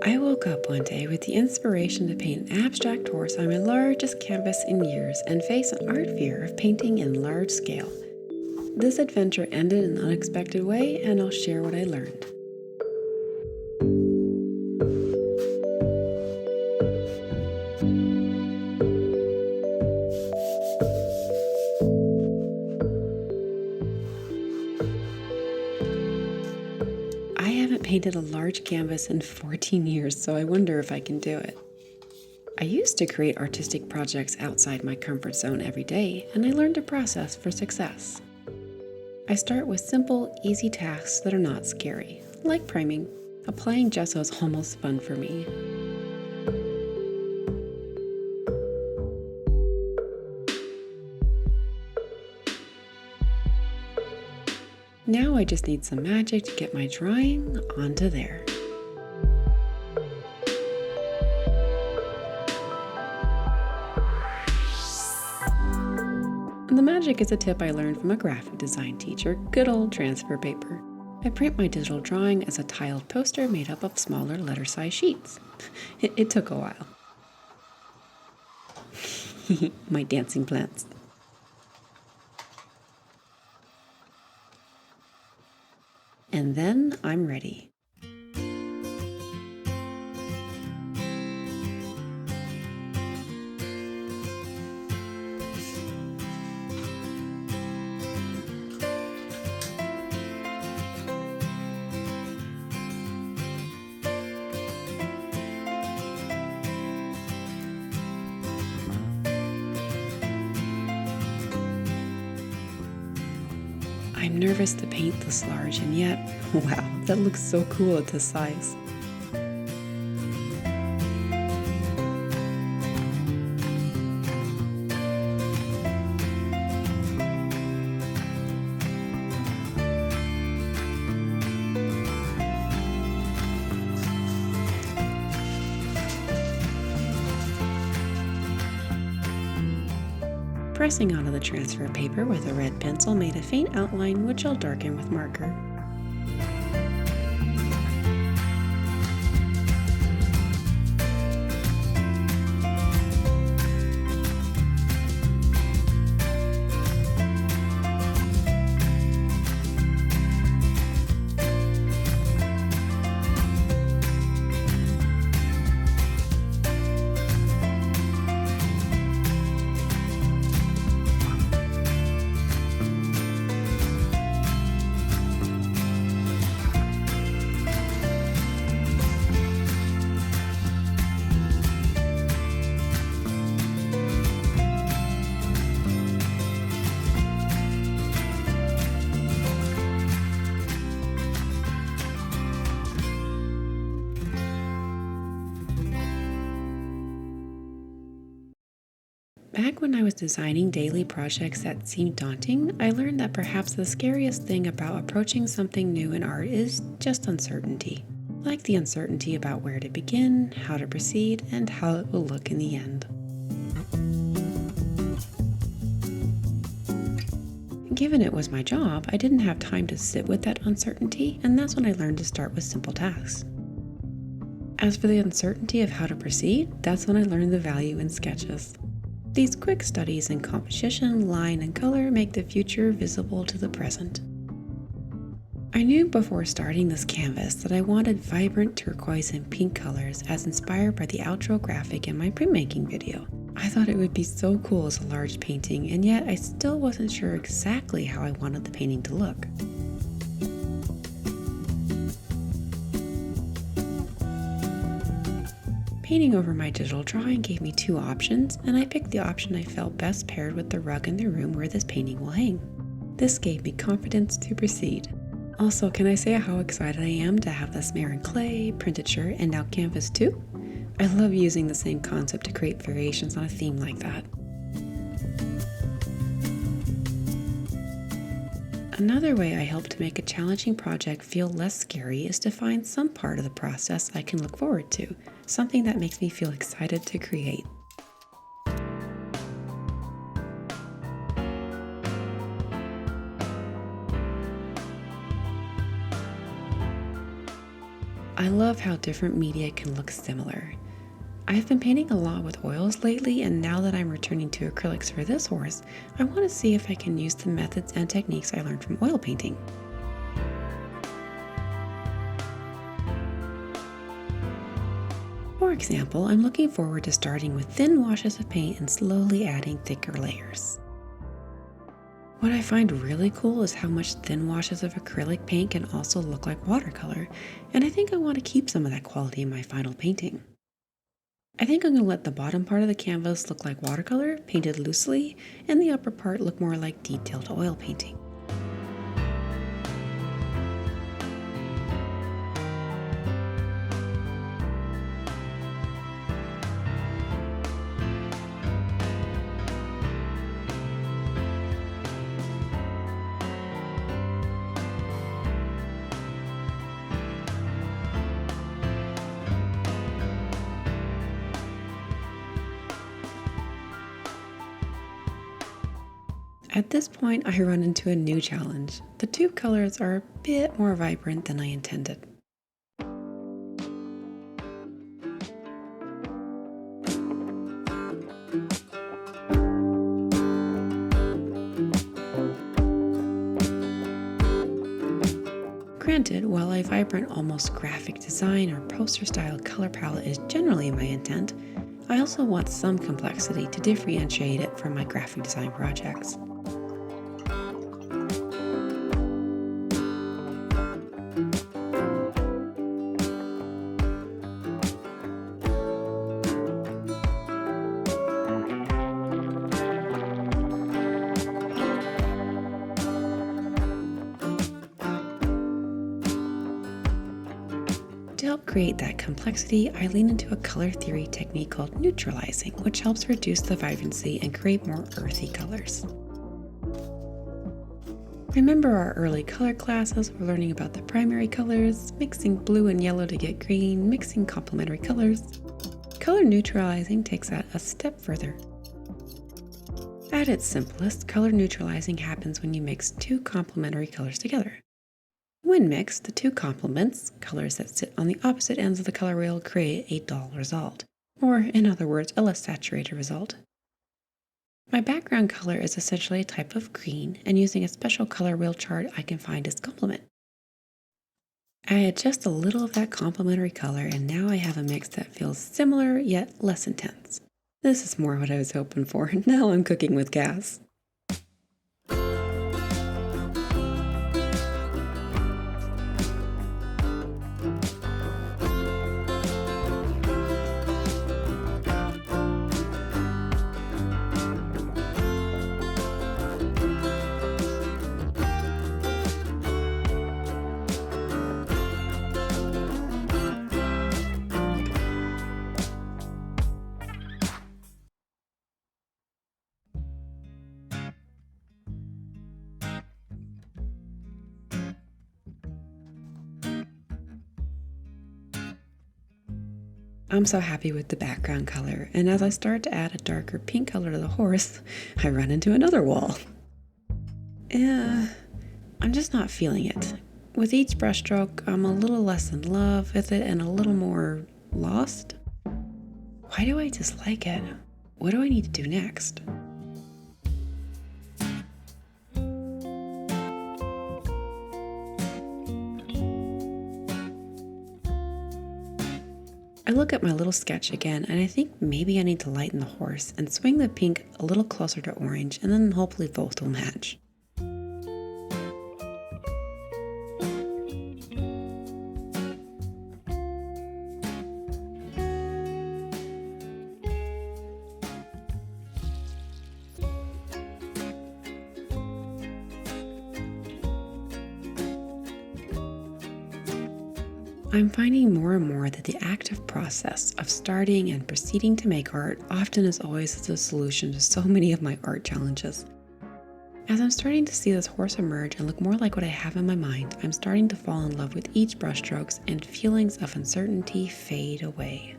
I woke up one day with the inspiration to paint an abstract horse on my largest canvas in years and face an art fear of painting in large scale. This adventure ended in an unexpected way, and I'll share what I learned. I haven't painted a large canvas in 14 years, so I wonder if I can do it. I used to create artistic projects outside my comfort zone every day, and I learned a process for success. I start with simple, easy tasks that are not scary, like priming. Applying gesso is almost fun for me. Now I just need some magic to get my drawing onto there. The magic is a tip I learned from a graphic design teacher, good old transfer paper. I print my digital drawing as a tiled poster made up of smaller letter-size sheets. It took a while. My dancing plants. And then I'm ready. I'm nervous to paint this large, and yet, wow, that looks so cool at this size. Pressing onto the transfer paper with a red pencil made a faint outline which I'll darken with marker. Back when I was designing daily projects that seemed daunting, I learned that perhaps the scariest thing about approaching something new in art is just uncertainty. Like the uncertainty about where to begin, how to proceed, and how it will look in the end. Given it was my job, I didn't have time to sit with that uncertainty, and that's when I learned to start with simple tasks. As for the uncertainty of how to proceed, that's when I learned the value in sketches. These quick studies in composition, line, and color make the future visible to the present. I knew before starting this canvas that I wanted vibrant turquoise and pink colors as inspired by the outro graphic in my printmaking video. I thought it would be so cool as a large painting, and yet I still wasn't sure exactly how I wanted the painting to look. Painting over my digital drawing gave me two options, and I picked the option I felt best paired with the rug in the room where this painting will hang. This gave me confidence to proceed. Also, can I say how excited I am to have this mare and clay, printed shirt, and now canvas too? I love using the same concept to create variations on a theme like that. Another way I help to make a challenging project feel less scary is to find some part of the process I can look forward to, something that makes me feel excited to create. I love how different media can look similar. I've been painting a lot with oils lately, and now that I'm returning to acrylics for this horse, I want to see if I can use the methods and techniques I learned from oil painting. For example, I'm looking forward to starting with thin washes of paint and slowly adding thicker layers. What I find really cool is how much thin washes of acrylic paint can also look like watercolor, and I think I want to keep some of that quality in my final painting. I think I'm going to let the bottom part of the canvas look like watercolor, painted loosely, and the upper part look more like detailed oil painting. At this point, I run into a new challenge. The tube colors are a bit more vibrant than I intended. Granted, while a vibrant, almost graphic design or poster-style color palette is generally my intent, I also want some complexity to differentiate it from my graphic design projects. To help create that complexity, I lean into a color theory technique called neutralizing, which helps reduce the vibrancy and create more earthy colors. Remember our early color classes? We're learning about the primary colors, mixing blue and yellow to get green, mixing complementary colors. Color neutralizing takes that a step further. At its simplest, color neutralizing happens when you mix two complementary colors together. When mixed, the two complements, colors that sit on the opposite ends of the color wheel, create a dull result, or in other words, a less saturated result. My background color is essentially a type of green, and using a special color wheel chart, I can find its complement. I add just a little of that complementary color, and now I have a mix that feels similar yet less intense. This is more what I was hoping for. Now I'm cooking with gas. I'm so happy with the background color, and as I start to add a darker pink color to the horse, I run into another wall. I'm just not feeling it. With each brushstroke, I'm a little less in love with it and a little more lost. Why do I dislike it? What do I need to do next? I look at my little sketch again, and I think maybe I need to lighten the horse and swing the pink a little closer to orange, and then hopefully both will match. I'm finding more and more that the active process of starting and proceeding to make art often is always the solution to so many of my art challenges. As I'm starting to see this horse emerge and look more like what I have in my mind, I'm starting to fall in love with each brushstrokes and feelings of uncertainty fade away.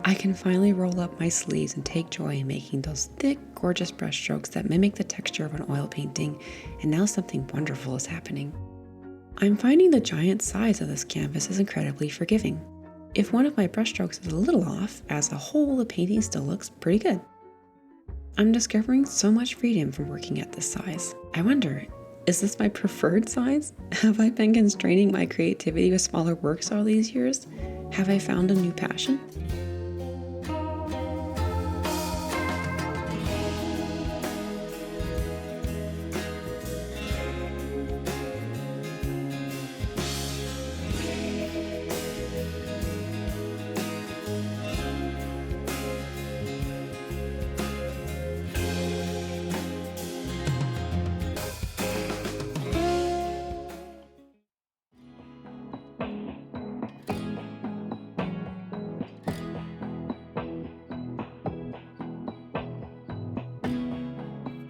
I can finally roll up my sleeves and take joy in making those thick, gorgeous brushstrokes that mimic the texture of an oil painting, and now something wonderful is happening. I'm finding the giant size of this canvas is incredibly forgiving. If one of my brushstrokes is a little off, as a whole the painting still looks pretty good. I'm discovering so much freedom from working at this size. I wonder, is this my preferred size? Have I been constraining my creativity with smaller works all these years? Have I found a new passion?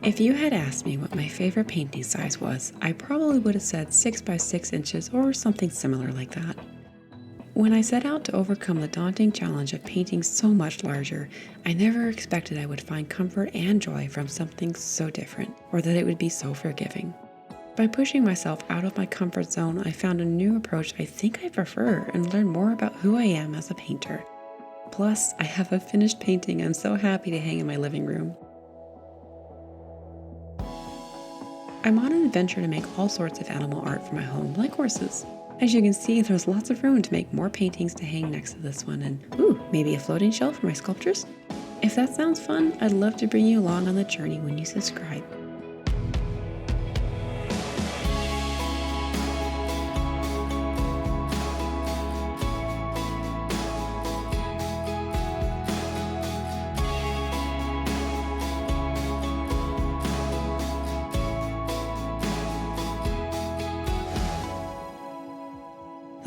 If you had asked me what my favorite painting size was, I probably would have said 6 by 6 inches or something similar like that. When I set out to overcome the daunting challenge of painting so much larger, I never expected I would find comfort and joy from something so different, or that it would be so forgiving. By pushing myself out of my comfort zone, I found a new approach I think I prefer and learned more about who I am as a painter. Plus, I have a finished painting I'm so happy to hang in my living room. I'm on an adventure to make all sorts of animal art for my home, like horses. As you can see, there's lots of room to make more paintings to hang next to this one, and maybe a floating shelf for my sculptures? If that sounds fun, I'd love to bring you along on the journey when you subscribe.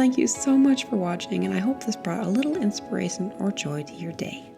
Thank you so much for watching, and I hope this brought a little inspiration or joy to your day.